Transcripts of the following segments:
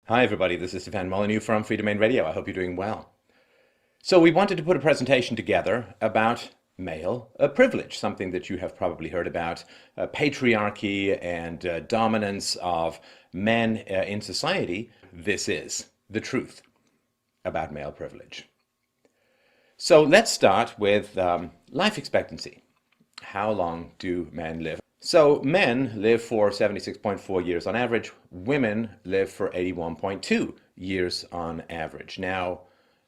Hi everybody, this is Stefan Molyneux from Free Domain Radio. I hope you're doing well. So we wanted to put a presentation together about male privilege, something that you have probably heard about, patriarchy and dominance of men in society. This is the truth about male privilege. So let's start with life expectancy. How long do men live? So men live for 76.4 years on average. Women live for 81.2 years on average. Now,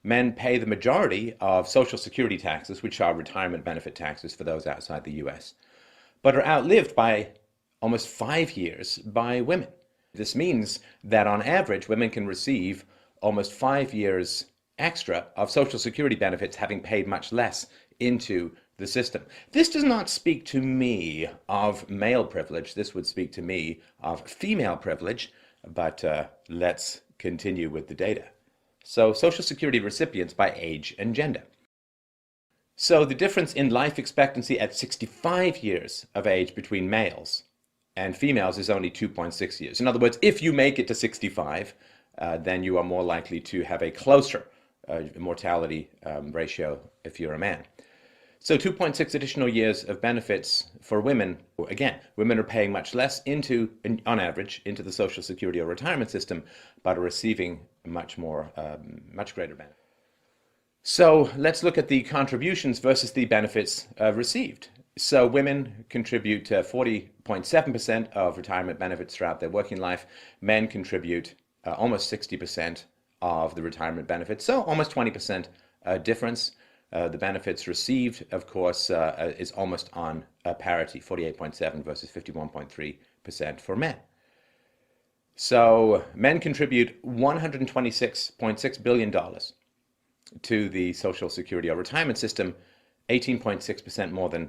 men pay the majority of Social Security taxes, which are retirement benefit taxes for those outside the US, but are outlived by almost 5 years by women. This means that on average, women can receive almost 5 years extra of Social Security benefits, having paid much less into the system. This does not speak to me of male privilege. This would speak to me of female privilege, but let's continue with the data. So Social Security recipients by age and gender. So the difference in life expectancy at 65 years of age between males and females is only 2.6 years. In other words, if you make it to 65, then you are more likely to have a closer mortality ratio if you're a man. So 2.6 additional years of benefits for women. Again, women are paying much less on average, into the Social Security or retirement system, but are receiving much greater benefit. So let's look at the contributions versus the benefits received. So women contribute 40.7% of retirement benefits throughout their working life. Men contribute almost 60% of the retirement benefits, so almost 20% difference. The benefits received, of course, is almost on parity, 48.7 versus 51.3% for men. So men contribute $126.6 billion to the Social Security or retirement system, 18.6%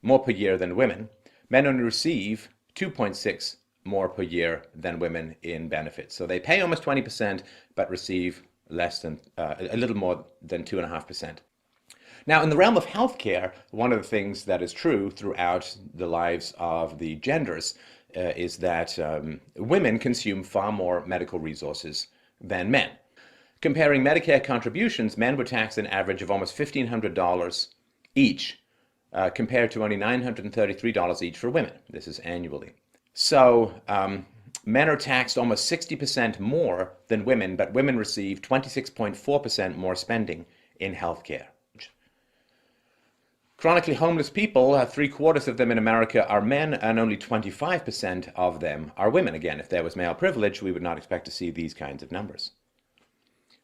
more per year than women. Men only receive 2.6 more per year than women in benefits. So they pay almost 20%, but receive less than a little more than 2.5%. Now, in the realm of healthcare, one of the things that is true throughout the lives of the genders is that women consume far more medical resources than men. Comparing Medicare contributions, men were taxed an average of almost $1,500 each, compared to only $933 each for women. This is annually. So men are taxed almost 60% more than women, but women receive 26.4% more spending in healthcare. Chronically homeless people, 3/4 of them in America are men, and only 25% of them are women. Again, if there was male privilege, we would not expect to see these kinds of numbers.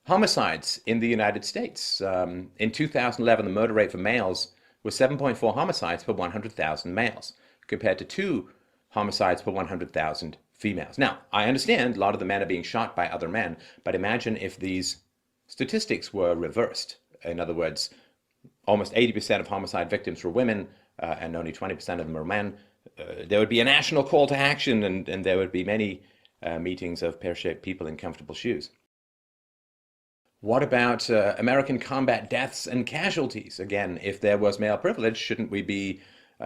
Homicides in the United States. In 2011, the murder rate for males was 7.4 homicides per 100,000 males, compared to 2 homicides per 100,000 females. Now, I understand a lot of the men are being shot by other men, but imagine if these statistics were reversed. In other words, almost 80% of homicide victims were women, and only 20% of them are men. There would be a national call to action, and there would be many meetings of pear-shaped people in comfortable shoes. What about American combat deaths and casualties? Again, if there was male privilege, shouldn't we be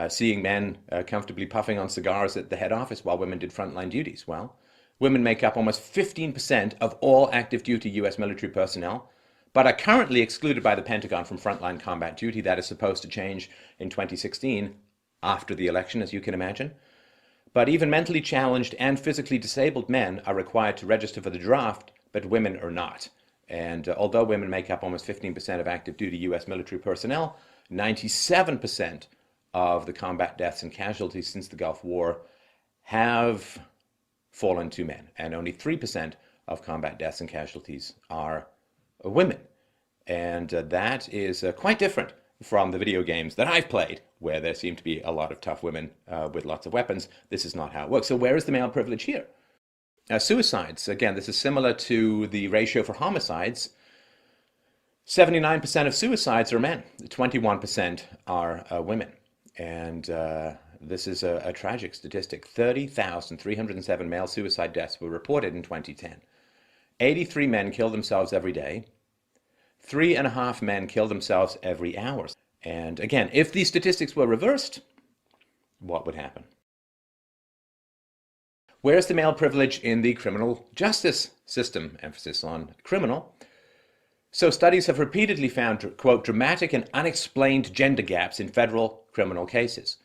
seeing men comfortably puffing on cigars at the head office while women did frontline duties? Well, women make up almost 15% of all active duty US military personnel, but are currently excluded by the Pentagon from frontline combat duty. That is supposed to change in 2016, after the election, as you can imagine. But even mentally challenged and physically disabled men are required to register for the draft, but women are not. And although women make up almost 15% of active duty US military personnel, 97% of the combat deaths and casualties since the Gulf War have fallen to men, and only 3% of combat deaths and casualties are women. And that is quite different from the video games that I've played, where there seem to be a lot of tough women with lots of weapons. This is not how it works. So where is the male privilege here? Suicides, again, this is similar to the ratio for homicides. 79% of suicides are men, 21% are women. And this is a tragic statistic. 30,307 male suicide deaths were reported in 2010. 83 men kill themselves every day. 3.5 men kill themselves every hour. And again, if these statistics were reversed, what would happen? Where's the male privilege in the criminal justice system? Emphasis on criminal. So studies have repeatedly found, quote, dramatic and unexplained gender gaps in federal criminal cases.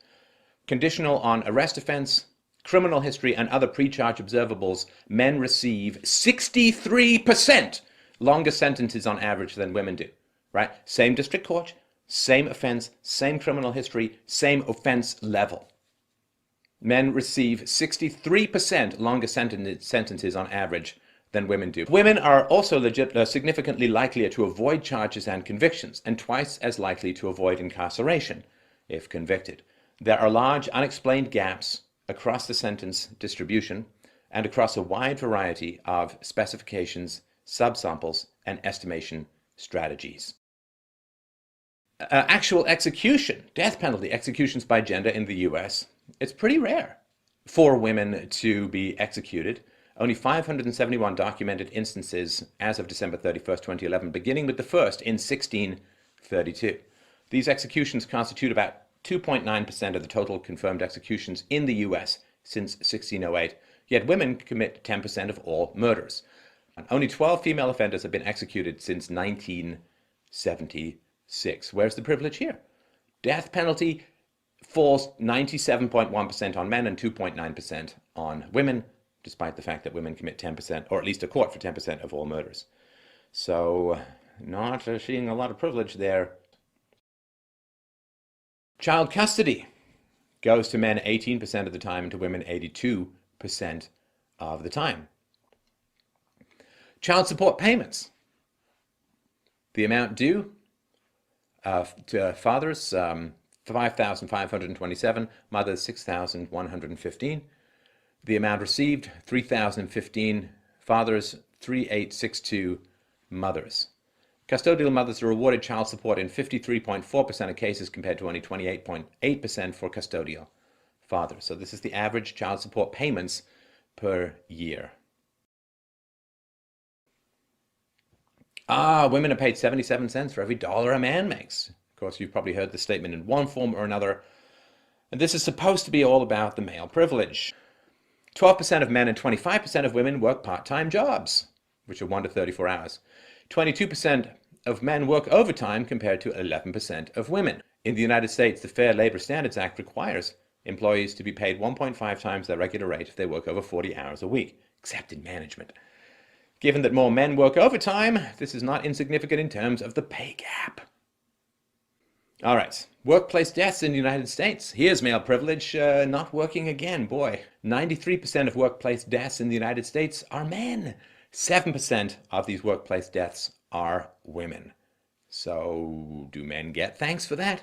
Conditional on arrest offense, criminal history, and other pre-charge observables, men receive 63% longer sentences on average than women do, right? Same district court, same offense, same criminal history, same offense level. Men receive 63% longer sentences on average than women do. Women are also significantly likelier to avoid charges and convictions, and twice as likely to avoid incarceration if convicted. There are large unexplained gaps across the sentence distribution and across a wide variety of specifications, subsamples, and estimation strategies. Actual execution, death penalty executions by gender in the US, it's pretty rare for women to be executed. Only 571 documented instances as of December 31st, 2011, beginning with the first in 1632. These executions constitute about 2.9% of the total confirmed executions in the US since 1608, yet women commit 10% of all murders. And only 12 female offenders have been executed since 1976. Where's the privilege here? Death penalty falls 97.1% on men and 2.9% on women, despite the fact that women commit 10%, or at least a court for 10% of all murders. So, not seeing a lot of privilege there. Child custody goes to men 18% of the time and to women 82% of the time. Child support payments. The amount due to fathers, 5,527, mothers, 6,115. The amount received, 3,015 fathers, 3,862 mothers. Custodial mothers are awarded child support in 53.4% of cases compared to only 28.8% for custodial fathers. So this is the average child support payments per year. Women are paid 77 cents for every dollar a man makes. Of course, you've probably heard the statement in one form or another. And this is supposed to be all about the male privilege. 12% of men and 25% of women work part-time jobs, which are 1 to 34 hours. 22% of men work overtime compared to 11% of women. In the United States, the Fair Labor Standards Act requires employees to be paid 1.5 times their regular rate if they work over 40 hours a week, except in management. Given that more men work overtime, this is not insignificant in terms of the pay gap. All right, workplace deaths in the United States. Here's male privilege not working again. Boy, 93% of workplace deaths in the United States are men. 7% of these workplace deaths are women. So, do men get thanks for that?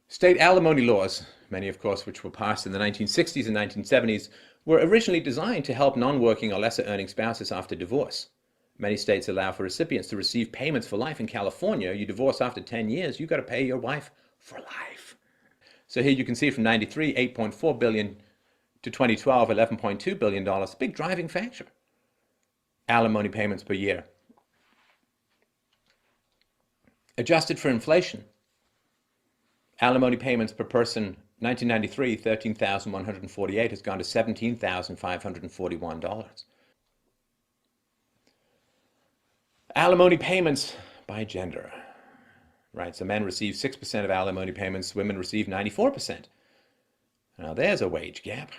State alimony laws, many of course which were passed in the 1960s and 1970s, were originally designed to help non-working or lesser-earning spouses after divorce. Many states allow for recipients to receive payments for life. In California, you divorce after 10 years, you've got to pay your wife for life. So here you can see from 93, $8.4 billion to 2012, $11.2 billion, big driving factor. Alimony payments per year. Adjusted for inflation, alimony payments per person, 1993, $13,148 has gone to $17,541. Alimony payments by gender, right? So men receive 6% of alimony payments, women receive 94%. Now there's a wage gap.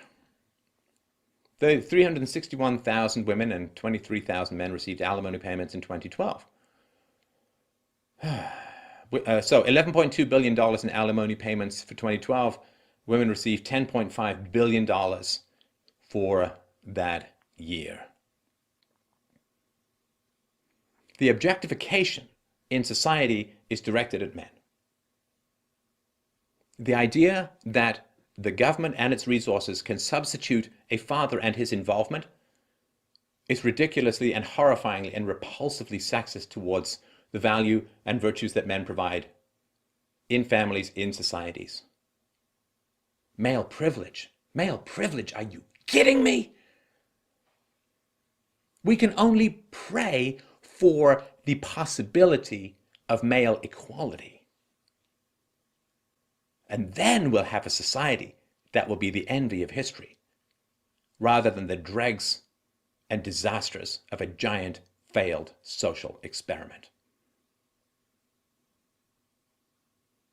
361,000 women and 23,000 men received alimony payments in 2012. So $11.2 billion in alimony payments for 2012. Women received $10.5 billion for that year. The objectification in society is directed at men. The idea that the government and its resources can substitute a father and his involvement is ridiculously and horrifyingly and repulsively sexist towards the value and virtues that men provide in families, in societies. Male privilege. Male privilege, are you kidding me? We can only pray for the possibility of male equality. And then we'll have a society that will be the envy of history, rather than the dregs and disasters of a giant failed social experiment.